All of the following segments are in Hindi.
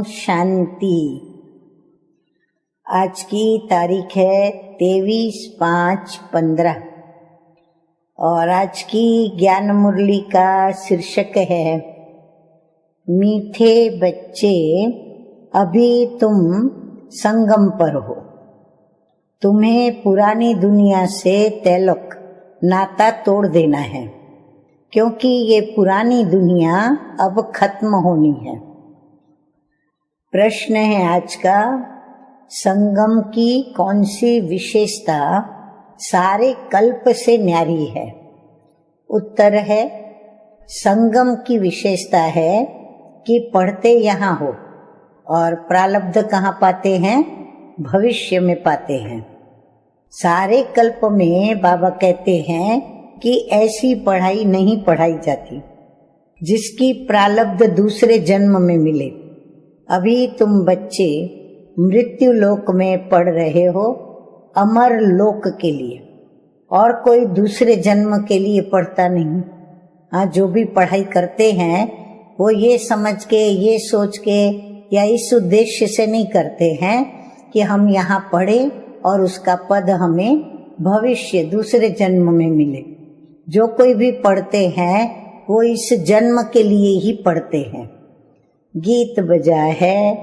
शांति। आज की तारीख है 23/5/15 और आज की ज्ञान मुरली का शीर्षक है मीठे बच्चे अभी तुम संगम पर हो। तुम्हें पुरानी दुनिया से तल्लुक नाता तोड़ देना है, क्योंकि ये पुरानी दुनिया अब खत्म होनी है। प्रश्न है आज का, संगम की कौन सी विशेषता सारे कल्प से न्यारी है? उत्तर है, संगम की विशेषता है कि पढ़ते यहाँ हो और प्रारब्ध कहाँ पाते हैं? भविष्य में पाते हैं। सारे कल्प में बाबा कहते हैं कि ऐसी पढ़ाई नहीं पढ़ाई जाती जिसकी प्रारब्ध दूसरे जन्म में मिले। अभी तुम बच्चे मृत्यु लोक में पढ़ रहे हो, अमर लोक के लिए, और कोई दूसरे जन्म के लिए पढ़ता नहीं। हाँ, जो भी पढ़ाई करते हैं वो ये समझ के, ये सोच के या इस उद्देश्य से नहीं करते हैं कि हम यहाँ पढ़े और उसका पद हमें भविष्य दूसरे जन्म में मिले। जो कोई भी पढ़ते हैं वो इस जन्म के लिए ही पढ़ते हैं। गीत बजा है,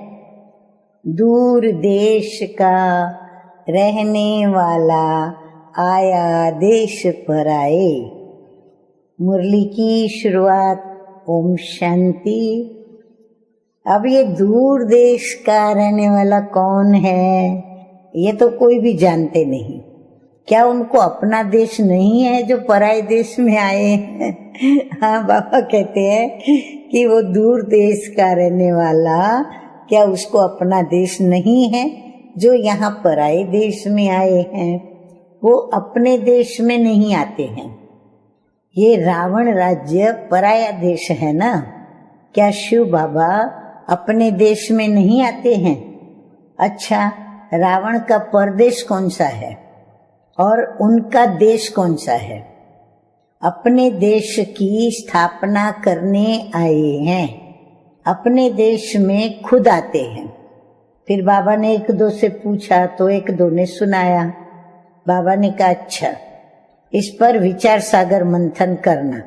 दूर देश का रहने वाला आया देश पर आए। मुरली की शुरुआत ओम शांति। अब ये दूर देश का रहने वाला कौन है, ये तो कोई भी जानते नहीं। क्या उनको अपना देश नहीं है जो पराये देश में आए हैं? हाँ, बाबा कहते हैं कि वो दूर देश का रहने वाला, क्या उसको अपना देश नहीं है जो यहाँ पराये देश में आए हैं? वो अपने देश में नहीं आते हैं। ये रावण राज्य पराया देश है ना। क्या शिव बाबा अपने देश में नहीं आते हैं? अच्छा, रावण का परदेश कौन सा है और उनका देश कौन सा है? अपने देश की स्थापना करने आए हैं, अपने देश में खुद आते हैं। फिर बाबा ने एक दो से पूछा तो एक दो ने सुनाया। बाबा ने कहा, अच्छा, इस पर विचार सागर मंथन करना।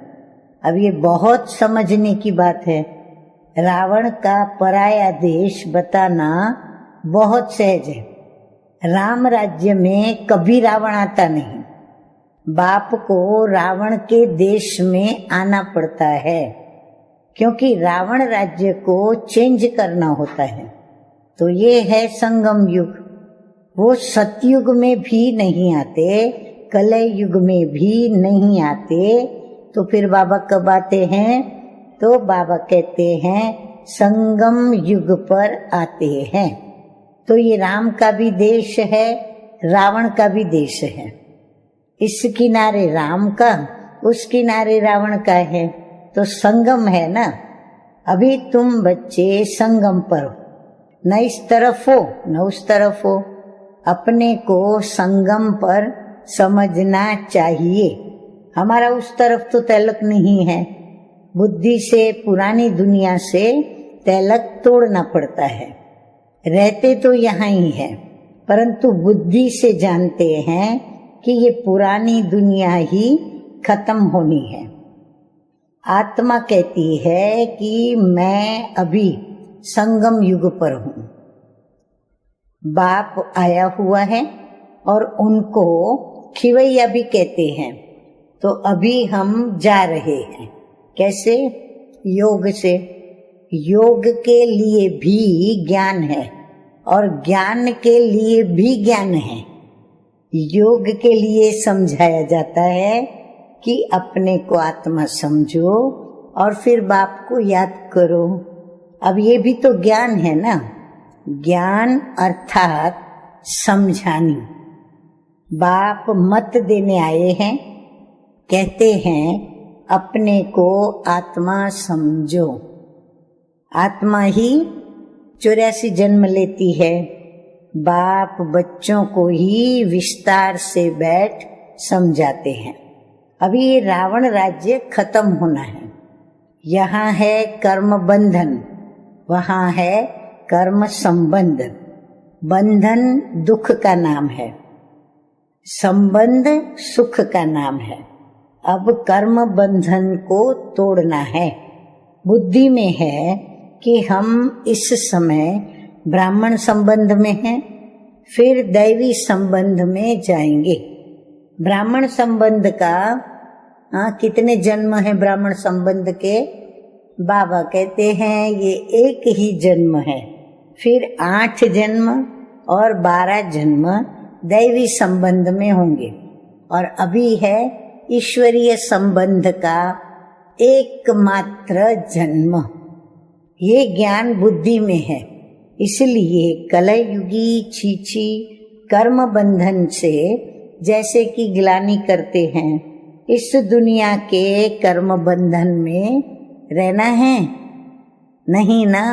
अब ये बहुत समझने की बात है। रावण का पराया देश बताना बहुत सहज है। राम राज्य में कभी रावण आता नहीं। बाप को रावण के देश में आना पड़ता है, क्योंकि रावण राज्य को चेंज करना होता है। तो ये है संगम युग। वो सतयुग में भी नहीं आते, कलय युग में भी नहीं आते। तो फिर बाबा कब आते हैं? तो बाबा कहते हैं संगम युग पर आते हैं। तो ये राम का भी देश है, रावण का भी देश है। इस किनारे राम का, उस किनारे रावण का है, तो संगम है ना। अभी तुम बच्चे संगम पर हो, न इस तरफ हो न उस तरफ हो। अपने को संगम पर समझना चाहिए। हमारा उस तरफ तो तल्लुक नहीं है। बुद्धि से पुरानी दुनिया से तल्लुक तोड़ना पड़ता है। रहते तो यहाँ ही है, परंतु बुद्धि से जानते हैं कि ये पुरानी दुनिया ही खत्म होनी है। आत्मा कहती है कि मैं अभी संगम युग पर हूँ। बाप आया हुआ है और उनको खिवैया भी कहते हैं। तो अभी हम जा रहे हैं। कैसे? योग से। योग के लिए भी ज्ञान है और ज्ञान के लिए भी ज्ञान है। योग के लिए समझाया जाता है कि अपने को आत्मा समझो और फिर बाप को याद करो। अब ये भी तो ज्ञान है ना। ज्ञान अर्थात समझानी। बाप मत देने आए हैं, कहते हैं अपने को आत्मा समझो। आत्मा ही 84 जन्म लेती है। बाप बच्चों को ही विस्तार से बैठ समझाते हैं। अभी ये रावण राज्य खत्म होना है। यहाँ है कर्म बंधन, वहाँ है कर्म संबंध। बंधन दुख का नाम है, संबंध सुख का नाम है। अब कर्म बंधन को तोड़ना है। बुद्धि में है कि हम इस समय ब्राह्मण संबंध में हैं, फिर दैवी संबंध में जाएंगे। ब्राह्मण संबंध का कितने जन्म है? ब्राह्मण संबंध के बाबा कहते हैं ये एक ही जन्म है, फिर 8 जन्म और 12 जन्म दैवी संबंध में होंगे, और अभी है ईश्वरीय संबंध का एकमात्र जन्म। ये ज्ञान बुद्धि में है, इसलिए कलयुगी छीछी कर्म बंधन से जैसे कि ग्लानि करते हैं, इस दुनिया के कर्म बंधन में रहना है नहीं ना।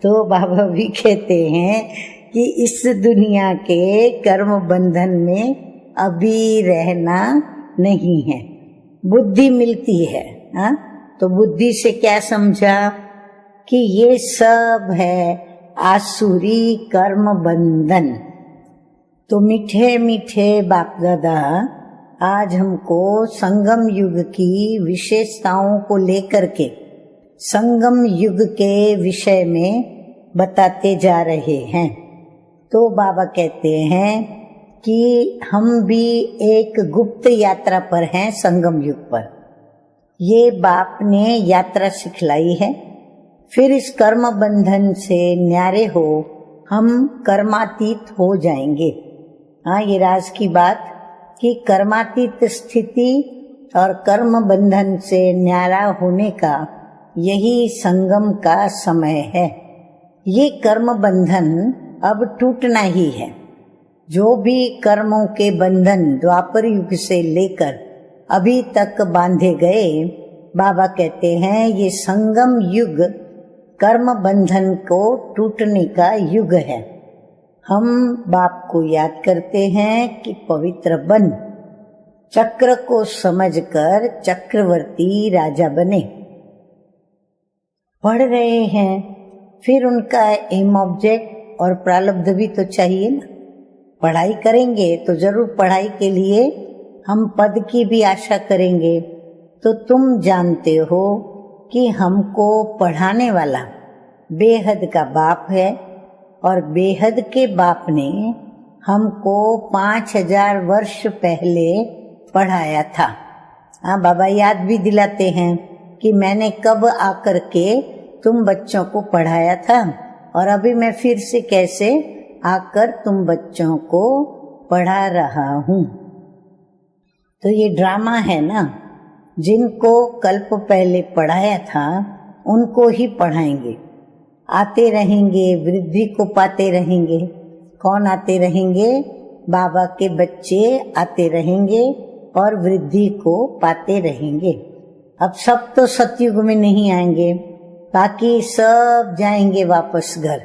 तो बाबा भी कहते हैं कि इस दुनिया के कर्म बंधन में अभी रहना नहीं है। बुद्धि मिलती है, हाँ? तो बुद्धि से क्या समझा कि ये सब है आसुरी कर्म बंधन। तो मीठे मीठे बाप दादा आज हमको संगम युग की विशेषताओं को लेकर के संगम युग के विषय में बताते जा रहे हैं। तो बाबा कहते हैं कि हम भी एक गुप्त यात्रा पर हैं, संगम युग पर। ये बाप ने यात्रा सिखलाई है। फिर इस कर्म बंधन से न्यारे हो हम कर्मातीत हो जाएंगे। हाँ, ये राज की बात कि कर्मातीत स्थिति और कर्म बंधन से न्यारा होने का यही संगम का समय है। ये कर्म बंधन अब टूटना ही है। जो भी कर्मों के बंधन द्वापर युग से लेकर अभी तक बांधे गए, बाबा कहते हैं ये संगम युग कर्म बंधन को टूटने का युग है। हम बाप को याद करते हैं कि पवित्र बन चक्र को समझकर चक्रवर्ती राजा बने। पढ़ रहे हैं, फिर उनका एम ऑब्जेक्ट और प्रारब्ध भी तो चाहिए ना। पढ़ाई करेंगे तो जरूर पढ़ाई के लिए हम पद की भी आशा करेंगे। तो तुम जानते हो कि हमको पढ़ाने वाला बेहद का बाप है, और बेहद के बाप ने हमको 5000 वर्ष पहले पढ़ाया था। हाँ, बाबा याद भी दिलाते हैं कि मैंने कब आकर के तुम बच्चों को पढ़ाया था, और अभी मैं फिर से कैसे आकर तुम बच्चों को पढ़ा रहा हूँ। तो ये ड्रामा है ना। जिनको कल्प पहले पढ़ाया था उनको ही पढ़ाएंगे। आते रहेंगे, वृद्धि को पाते रहेंगे। कौन आते रहेंगे? बाबा के बच्चे आते रहेंगे और वृद्धि को पाते रहेंगे। अब सब तो सतयुग में नहीं आएंगे, बाकी सब जाएंगे वापस घर।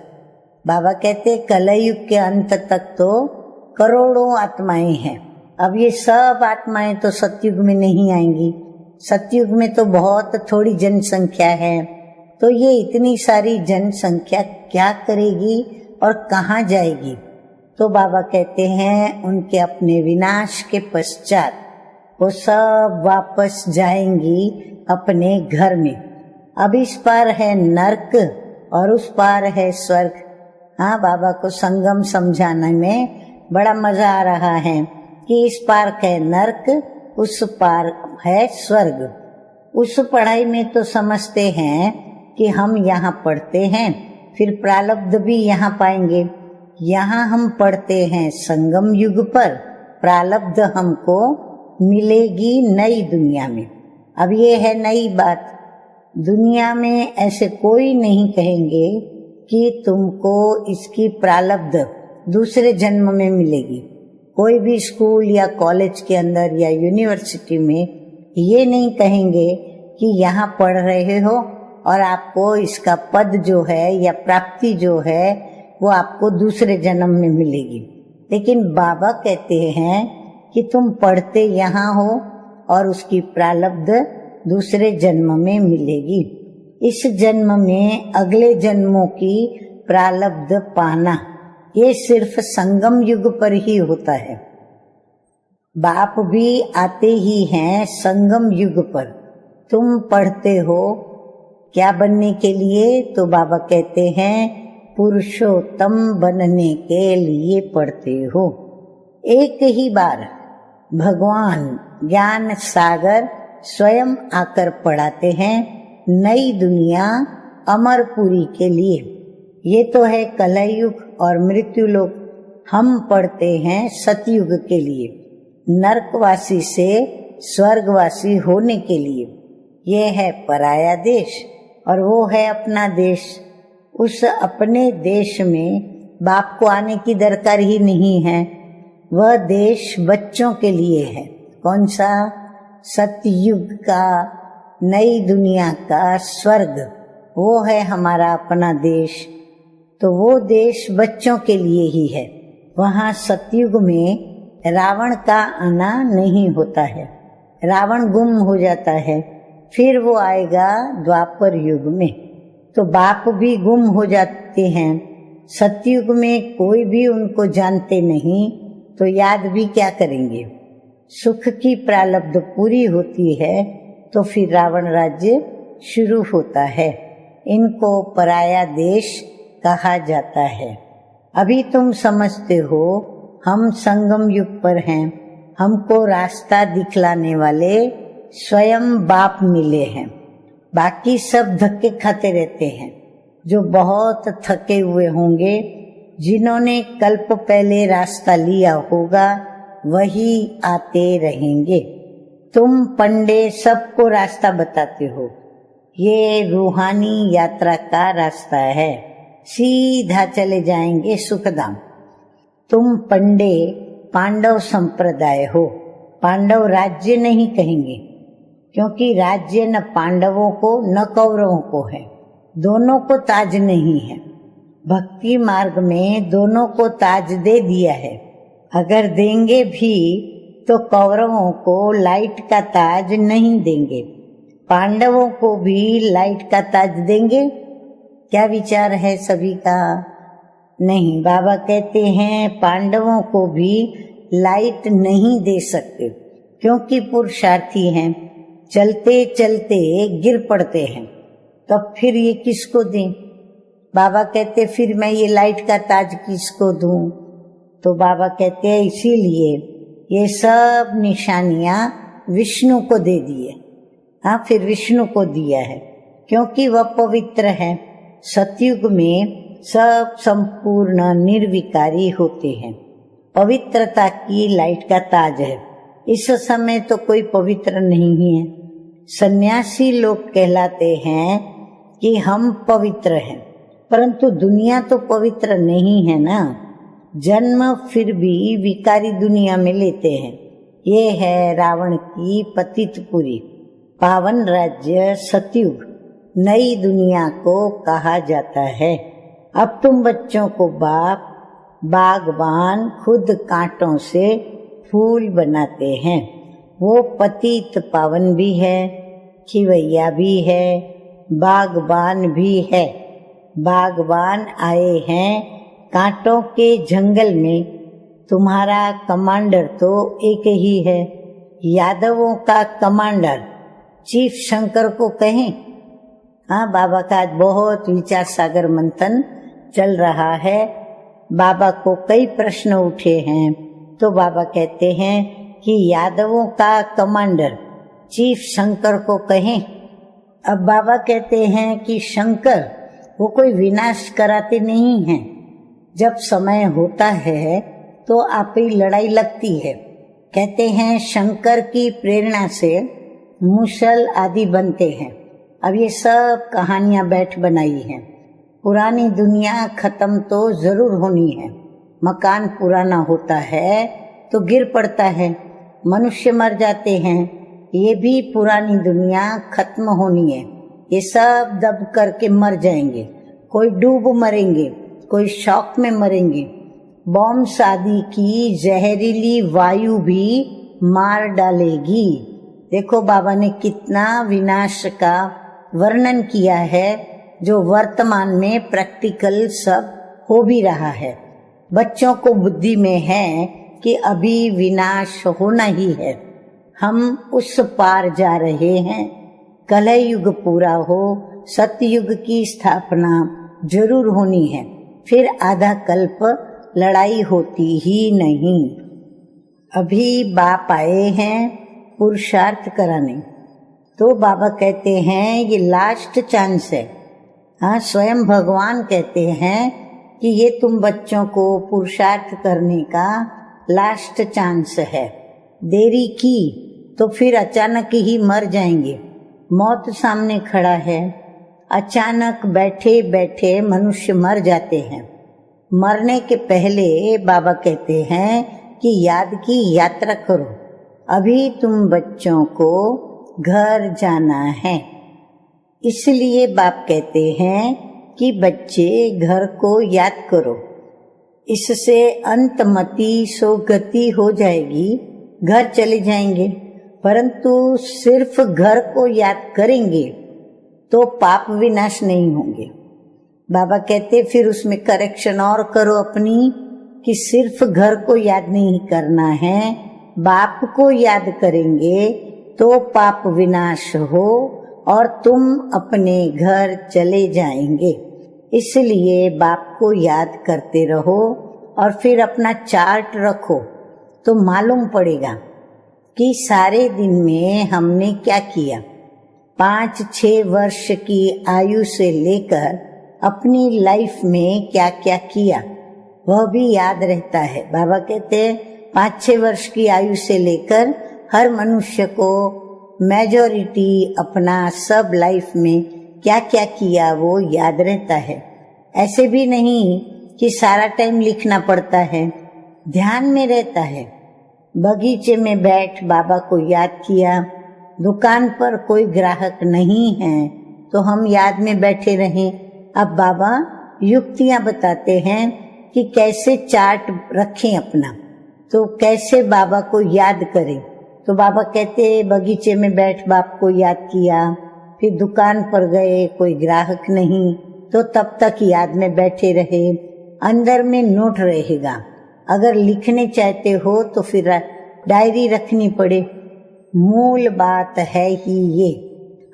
बाबा कहते कलयुग के अंत तक तो करोड़ों आत्माएं हैं। अब ये सब आत्माएं तो सतयुग में नहीं आएंगी। सतयुग में तो बहुत थोड़ी जनसंख्या है। तो ये इतनी सारी जनसंख्या क्या करेगी और कहाँ जाएगी? तो बाबा कहते हैं उनके अपने विनाश के पश्चात वो सब वापस जाएंगी अपने घर में। अब इस पार है नर्क और उस पार है स्वर्ग। हाँ, बाबा को संगम समझाने में बड़ा मजा आ रहा है कि इस पार है नर्क, उस पार है स्वर्ग। उस पढ़ाई में तो समझते हैं कि हम यहाँ पढ़ते हैं, फिर प्रारब्ध भी यहाँ पाएंगे। यहाँ हम पढ़ते हैं संगम युग पर, प्रारब्ध हमको मिलेगी नई दुनिया में। अब ये है नई बात। दुनिया में ऐसे कोई नहीं कहेंगे कि तुमको इसकी प्रारब्ध दूसरे जन्म में मिलेगी। कोई भी स्कूल या कॉलेज के अंदर या यूनिवर्सिटी में ये नहीं कहेंगे कि यहाँ पढ़ रहे हो और आपको इसका पद जो है या प्राप्ति जो है वो आपको दूसरे जन्म में मिलेगी। लेकिन बाबा कहते हैं कि तुम पढ़ते यहाँ हो और उसकी प्रारब्ध दूसरे जन्म में मिलेगी। इस जन्म में अगले जन्मों की प्रारब्ध पाना ये सिर्फ संगम युग पर ही होता है। बाप भी आते ही हैं संगम युग पर। तुम पढ़ते हो क्या बनने के लिए? तो बाबा कहते हैं पुरुषोत्तम बनने के लिए पढ़ते हो। एक ही बार भगवान ज्ञान सागर स्वयं आकर पढ़ाते हैं नई दुनिया अमरपुरी के लिए। ये तो है कलयुग और मृत्यु लोक। हम पढ़ते हैं सतयुग के लिए, नरकवासी से स्वर्गवासी होने के लिए। ये है पराया देश और वो है अपना देश। उस अपने देश में बाप को आने की दरकार ही नहीं है। वह देश बच्चों के लिए है। कौन सा? सतयुग का, नई दुनिया का स्वर्ग, वो है हमारा अपना देश। तो वो देश बच्चों के लिए ही है। वहाँ सतयुग में रावण का आना नहीं होता है। रावण गुम हो जाता है, फिर वो आएगा द्वापर युग में। तो बाप भी गुम हो जाते हैं। सतयुग में कोई भी उनको जानते नहीं, तो याद भी क्या करेंगे। सुख की प्रारब्ध पूरी होती है तो फिर रावण राज्य शुरू होता है। इनको पराया देश कहा जाता है। अभी तुम समझते हो हम संगम युग पर हैं। हमको रास्ता दिखलाने वाले स्वयं बाप मिले हैं। बाकी सब धक्के खाते रहते हैं। जो बहुत थके हुए होंगे, जिन्होंने कल्प पहले रास्ता लिया होगा, वही आते रहेंगे। तुम पंडे सबको रास्ता बताते हो। ये रूहानी यात्रा का रास्ता है, सीधा चले जाएंगे सुखधाम। तुम पंडे पांडव संप्रदाय हो। पांडव राज्य नहीं कहेंगे, क्योंकि राज्य न पांडवों को न कौरवों को है। दोनों को ताज नहीं है। भक्ति मार्ग में दोनों को ताज दे दिया है। अगर देंगे भी तो कौरवों को लाइट का ताज नहीं देंगे, पांडवों को भी लाइट का ताज देंगे। क्या विचार है सभी का? नहीं, बाबा कहते हैं पांडवों को भी लाइट नहीं दे सकते, क्योंकि पुरुषार्थी हैं, चलते चलते गिर पड़ते हैं। तब फिर ये किसको दें? बाबा कहते फिर मैं ये लाइट का ताज किसको दूं? तो बाबा कहते हैं इसीलिए ये सब निशानियां विष्णु को दे दिए। हाँ, फिर विष्णु को दिया है, क्योंकि वह पवित्र है। सतयुग में सब संपूर्ण निर्विकारी होते हैं। पवित्रता की लाइट का ताज है। इस समय तो कोई पवित्र नहीं है। सन्यासी लोग कहलाते हैं कि हम पवित्र हैं, परंतु दुनिया तो पवित्र नहीं है ना। जन्म फिर भी विकारी दुनिया में लेते हैं। ये है रावण की पतितपुरी। पावन राज्य सतयुग नई दुनिया को कहा जाता है। अब तुम बच्चों को बाप बागबान खुद कांटों से फूल बनाते हैं। वो पतित पावन भी है, खिवैया भी है, बागबान भी है। बागबान आए हैं कांटों के जंगल में। तुम्हारा कमांडर तो एक ही है, यादवों का कमांडर चीफ शंकर को कहें। हाँ, बाबा का आज बहुत विचार सागर मंथन चल रहा है। बाबा को कई प्रश्न उठे हैं, तो बाबा कहते हैं कि यादवों का कमांडर चीफ शंकर को कहें। अब बाबा कहते हैं कि शंकर वो कोई विनाश कराते नहीं हैं। जब समय होता है तो आप ही लड़ाई लगती है। कहते हैं शंकर की प्रेरणा से मूसल आदि बनते हैं। अब ये सब कहानियां बैठ बनाई हैं। पुरानी दुनिया खत्म तो जरूर होनी है। मकान पुराना होता है तो गिर पड़ता है, मनुष्य मर जाते हैं। ये भी पुरानी दुनिया खत्म होनी है। ये सब दब करके मर जाएंगे। कोई डूब मरेंगे, कोई शॉक में मरेंगे। बॉम्ब शादी की जहरीली वायु भी मार डालेगी। देखो बाबा ने कितना विनाश का वर्णन किया है। जो वर्तमान में प्रैक्टिकल सब हो भी रहा है। बच्चों को बुद्धि में है कि अभी विनाश होना ही है, हम उस पार जा रहे हैं। कलह युग पूरा हो, सतयुग की स्थापना जरूर होनी है, फिर आधा कल्प लड़ाई होती ही नहीं। अभी बाप आए हैं पुरुषार्थ कराने, तो बाबा कहते हैं ये लास्ट चांस है। हाँ, स्वयं भगवान कहते हैं कि ये तुम बच्चों को पुरुषार्थ करने का लास्ट चांस है। देरी की तो फिर अचानक ही मर जाएंगे। मौत सामने खड़ा है, अचानक बैठे बैठे मनुष्य मर जाते हैं। मरने के पहले बाबा कहते हैं कि याद की यात्रा करो। अभी तुम बच्चों को घर जाना है, इसलिए बाप कहते हैं कि बच्चे घर को याद करो। इससे अंतमति सोगति हो जाएगी, घर चले जाएंगे। परंतु सिर्फ घर को याद करेंगे तो पाप विनाश नहीं होंगे। बाबा कहते फिर उसमें करेक्शन और करो अपनी, कि सिर्फ घर को याद नहीं करना है, बाप को याद करेंगे तो पाप विनाश हो और तुम अपने घर चले जाएंगे। इसलिए बाप को याद करते रहो और फिर अपना चार्ट रखो तो मालूम पड़ेगा कि सारे दिन में हमने क्या किया। 5-6 वर्ष की आयु से लेकर अपनी लाइफ में क्या क्या किया वह भी याद रहता है। बाबा कहते हैं 5-6 वर्ष की आयु से लेकर हर मनुष्य को मेजॉरिटी अपना सब लाइफ में क्या क्या किया वो याद रहता है। ऐसे भी नहीं कि सारा टाइम लिखना पड़ता है, ध्यान में रहता है। बगीचे में बैठ बाबा को याद किया, दुकान पर कोई ग्राहक नहीं है तो हम याद में बैठे रहें। अब बाबा युक्तियां बताते हैं कि कैसे चार्ट रखें अपना, तो कैसे बाबा को याद करें। तो बाबा कहते बगीचे में बैठ बाप को याद किया, फिर दुकान पर गए, कोई ग्राहक नहीं तो तब तक याद में बैठे रहे। अंदर में नोट रहेगा। अगर लिखने चाहते हो तो फिर डायरी रखनी पड़े। मूल बात है ही ये,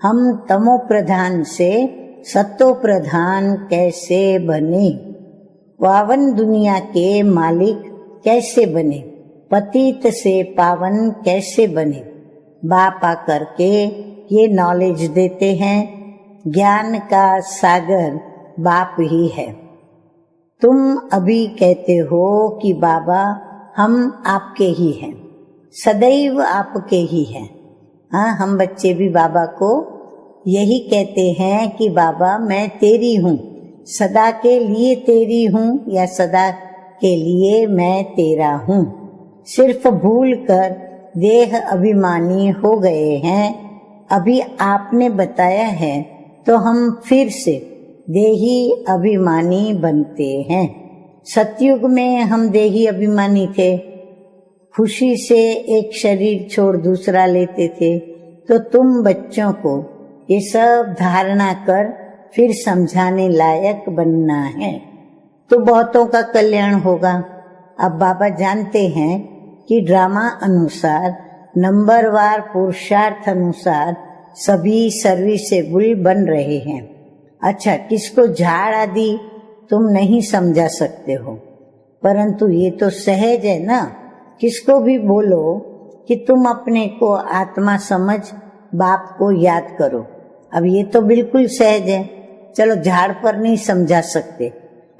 हम तमो प्रधान से सतो प्रधान कैसे बने, पावन दुनिया के मालिक कैसे बने, पतित से पावन कैसे बने। बाप आकर के ये नॉलेज देते हैं। ज्ञान का सागर बाप ही है। तुम अभी कहते हो कि बाबा हम आपके ही हैं, सदैव आपके ही हैं। हाँ, हम बच्चे भी बाबा को यही कहते हैं कि बाबा मैं तेरी हूँ, सदा के लिए तेरी हूँ या सदा के लिए मैं तेरा हूँ। सिर्फ भूल कर देह अभिमानी हो गए हैं। अभी आपने बताया है तो हम फिर से देही अभिमानी बनते हैं। सतयुग में हम देही अभिमानी थे, खुशी से एक शरीर छोड़ दूसरा लेते थे। तो तुम बच्चों को ये सब धारणा कर फिर समझाने लायक बनना है तो बहुतों का कल्याण होगा। अब बाबा जानते हैं कि ड्रामा अनुसार नंबरवार पुरुषार्थ अनुसार सभी सर्विसेबल बन रहे हैं। अच्छा, किसको झाड़ आदि तुम नहीं समझा सकते हो, परंतु ये तो सहज है ना। किसको भी बोलो कि तुम अपने को आत्मा समझ बाप को याद करो, अब ये तो बिल्कुल सहज है। चलो झाड़ पर नहीं समझा सकते,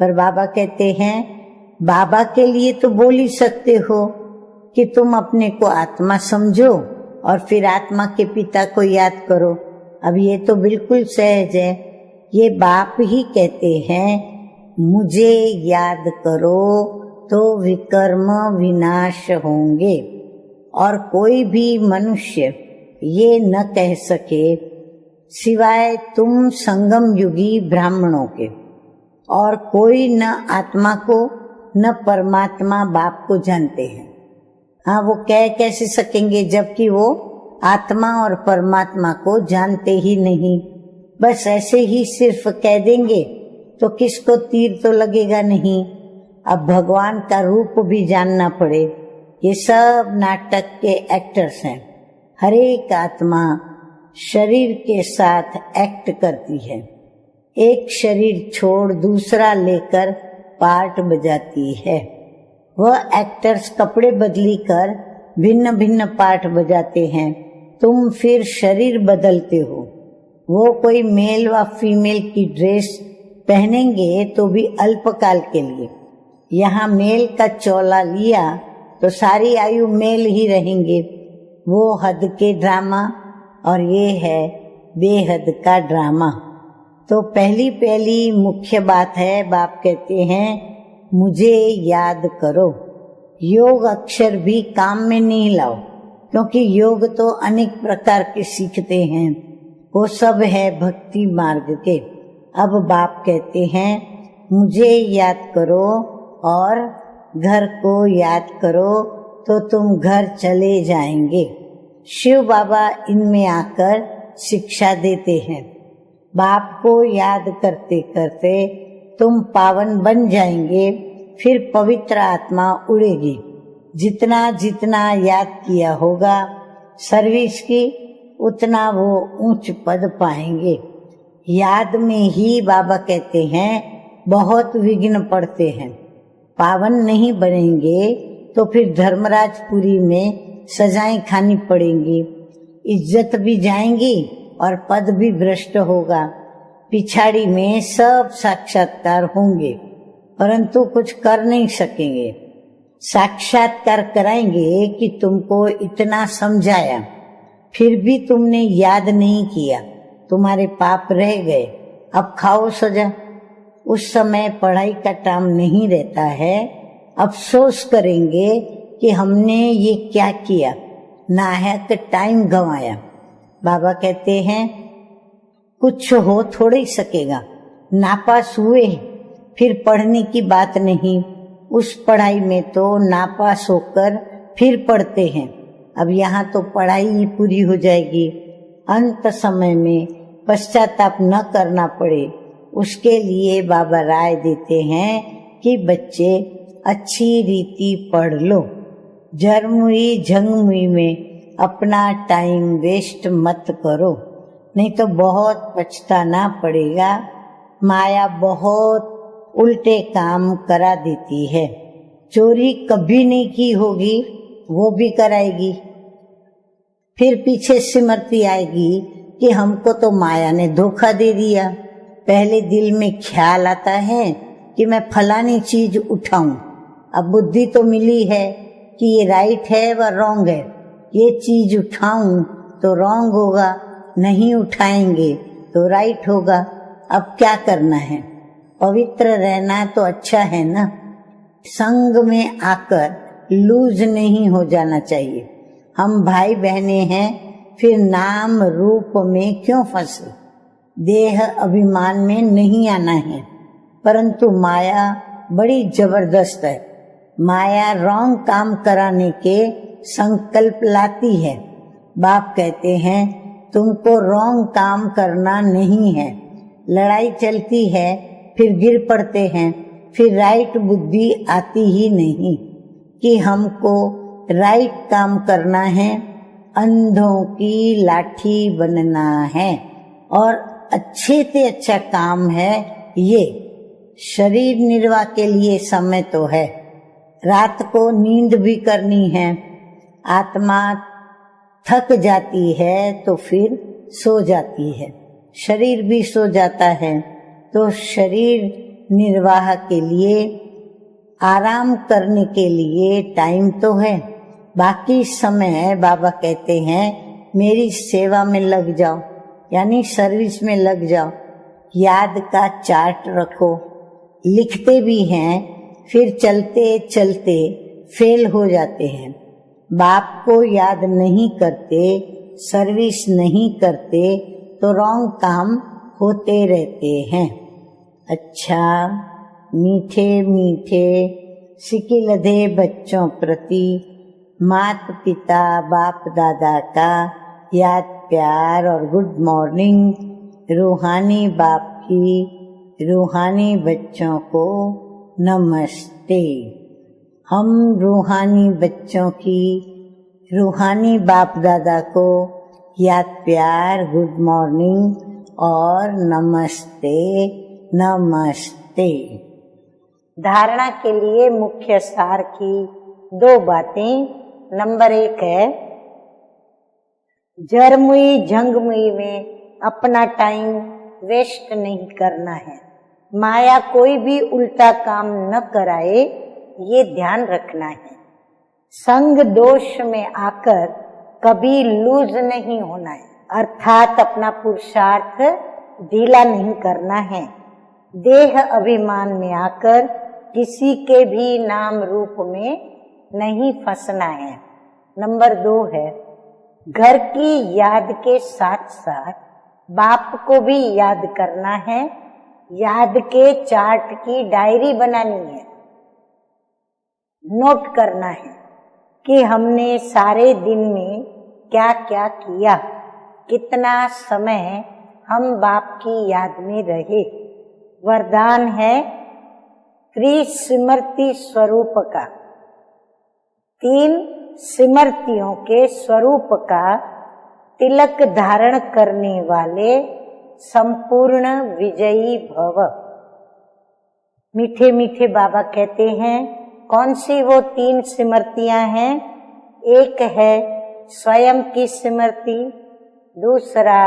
पर बाबा कहते हैं बाबा के लिए तो बोल ही सकते हो कि तुम अपने को आत्मा समझो और फिर आत्मा के पिता को याद करो। अब ये तो बिल्कुल सहज है। ये बाप ही कहते हैं मुझे याद करो तो विकर्म विनाश होंगे। और कोई भी मनुष्य ये न कह सके सिवाय तुम संगम युगी ब्राह्मणों के, और कोई न आत्मा को न परमात्मा बाप को जानते हैं। हाँ, वो कह कैसे सकेंगे जबकि वो आत्मा और परमात्मा को जानते ही नहीं। बस ऐसे ही सिर्फ कह देंगे तो किसको तीर तो लगेगा नहीं। अब भगवान का रूप भी जानना पड़े। ये सब नाटक के एक्टर्स हैं। हर एक आत्मा शरीर के साथ एक्ट करती है। एक शरीर छोड़ दूसरा लेकर पार्ट बजाती है। वह एक्टर्स कपड़े बदली कर भिन्न भिन्न पार्ट बजाते हैं। तुम फिर शरीर बदलते हो। वो कोई मेल व फीमेल की ड्रेस पहनेंगे तो भी अल्पकाल के लिए। यहाँ मेल का चोला लिया तो सारी आयु मेल ही रहेंगे। वो हद के ड्रामा और ये है बेहद का ड्रामा। तो पहली मुख्य बात है, बाप कहते हैं मुझे याद करो। योग अक्षर भी काम में नहीं लाओ, क्योंकि योग तो अनेक प्रकार के सीखते हैं, वो सब है भक्ति मार्ग के। अब बाप कहते हैं मुझे याद करो और घर को याद करो तो तुम घर चले जाएंगे। शिव बाबा इनमें आकर शिक्षा देते हैं। बाप को याद करते करते तुम पावन बन जाएंगे, फिर पवित्र आत्मा उड़ेगी। जितना जितना याद किया होगा सर्विस की, उतना वो ऊंच पद पाएंगे। याद में ही बाबा कहते हैं बहुत विघ्न पड़ते हैं। पावन नहीं बनेंगे तो फिर धर्मराजपुरी में सजाएं खानी पड़ेंगी, इज्जत भी जाएंगी और पद भी भ्रष्ट होगा। पिछाड़ी में सब साक्षात्कार होंगे परंतु कुछ कर नहीं सकेंगे। साक्षात्कार कराएंगे कि तुमको इतना समझाया फिर भी तुमने याद नहीं किया, तुम्हारे पाप रह गए, अब खाओ सजा। उस समय पढ़ाई का टाइम नहीं रहता है। अफसोस करेंगे कि हमने ये क्या किया, नाहक टाइम गंवाया। बाबा कहते हैं कुछ हो थोड़ा ही सकेगा, नापास हुए फिर पढ़ने की बात नहीं। उस पढ़ाई में तो नापास होकर फिर पढ़ते हैं। अब यहाँ तो पढ़ाई ही पूरी हो जाएगी। अंत समय में पश्चाताप न करना पड़े, उसके लिए बाबा राय देते हैं कि बच्चे अच्छी रीति पढ़ लो। झरमुई झंगमुई में अपना टाइम वेस्ट मत करो, नहीं तो बहुत पछताना पड़ेगा। माया बहुत उल्टे काम करा देती है। चोरी कभी नहीं की होगी वो भी कराएगी। फिर पीछे सिमरती आएगी कि हमको तो माया ने धोखा दे दिया। पहले दिल में ख्याल आता है कि मैं फलानी चीज उठाऊं। अब बुद्धि तो मिली है कि ये राइट है व रॉन्ग है। ये चीज उठाऊं तो रॉन्ग होगा, नहीं उठाएंगे तो राइट होगा। अब क्या करना है? पवित्र रहना तो अच्छा है ना। संग में आकर लूज नहीं हो जाना चाहिए। हम भाई बहने हैं, फिर नाम रूप में क्यों फंसे? देह अभिमान में नहीं आना है। परंतु माया बड़ी जबरदस्त है। माया रॉन्ग काम कराने के संकल्प लाती है। बाप कहते हैं तुमको रॉन्ग काम करना नहीं है। लड़ाई चलती है, फिर गिर पड़ते हैं, फिर राइट बुद्धि आती ही नहीं कि हमको राइट काम करना है। अंधों की लाठी बनना है और अच्छे से अच्छा काम है ये। शरीर निर्वाह के लिए समय तो है, रात को नींद भी करनी है। आत्मा थक जाती है तो फिर सो जाती है, शरीर भी सो जाता है। तो शरीर निर्वाह के लिए, आराम करने के लिए टाइम तो है। बाकी समय बाबा कहते हैं मेरी सेवा में लग जाओ, यानी सर्विस में लग जाओ। याद का चार्ट रखो। लिखते भी हैं, फिर चलते चलते फेल हो जाते हैं। बाप को याद नहीं करते, सर्विस नहीं करते तो रॉन्ग काम होते रहते हैं। अच्छा, मीठे मीठे सिकिलधे बच्चों प्रति मात पिता बाप दादा का याद प्यार और गुड मॉर्निंग रूहानी बाप की रूहानी बच्चों को नमस्ते। हम रूहानी बच्चों की रूहानी बाप दादा को याद प्यार, गुड मॉर्निंग और नमस्ते नमस्ते। धारणा के लिए मुख्य सार की 2 बातें। नंबर 1 है, जरमुई जंगमुई में अपना टाइम वेस्ट नहीं करना है। माया कोई भी उल्टा काम न कराए, ये ध्यान रखना है। संग दोष में आकर कभी लूज नहीं होना है, अर्थात अपना पुरुषार्थ ढीला नहीं करना है। देह अभिमान में आकर किसी के भी नाम रूप में नहीं फंसना है। नंबर 2 है, घर की याद के साथ साथ बाप को भी याद करना है। याद के चार्ट की डायरी बनानी है। नोट करना है कि हमने सारे दिन में क्या क्या किया, कितना समय हम बाप की याद में रहे। वरदान है त्रिस्मृति स्वरूप का, 3 स्मृतियों के स्वरूप का तिलक धारण करने वाले संपूर्ण विजयी भव। मीठे मीठे बाबा कहते हैं, कौन सी वो 3 स्मृतियां हैं? एक है स्वयं की स्मृति, दूसरा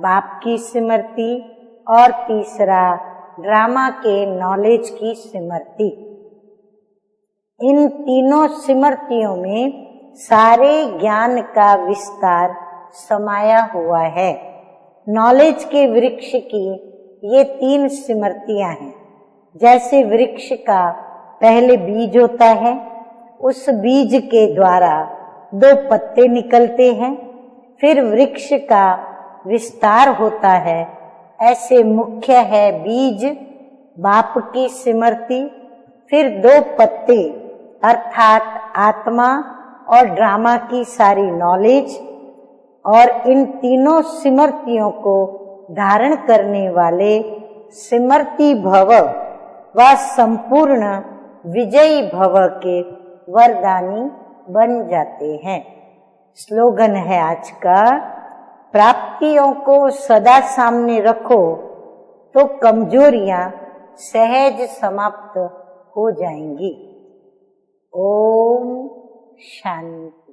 बाप की स्मृति और तीसरा ड्रामा के नॉलेज की स्मृति। इन तीनों स्मृतियों में सारे ज्ञान का विस्तार समाया हुआ है। नॉलेज के वृक्ष की ये 3 स्मृतियां हैं। जैसे वृक्ष का पहले बीज होता है, उस बीज के द्वारा 2 पत्ते निकलते हैं, फिर वृक्ष का विस्तार होता है। ऐसे मुख्य है बीज बाप की स्मृति, फिर 2 पत्ते अर्थात आत्मा और ड्रामा की सारी नॉलेज, और इन तीनों स्मृतियों को धारण करने वाले स्मृति भव व संपूर्ण विजयी भव के वरदानी बन जाते हैं। स्लोगन है आज का, प्राप्तियों को सदा सामने रखो तो कमजोरियां सहज समाप्त हो जाएंगी। ओम शांति।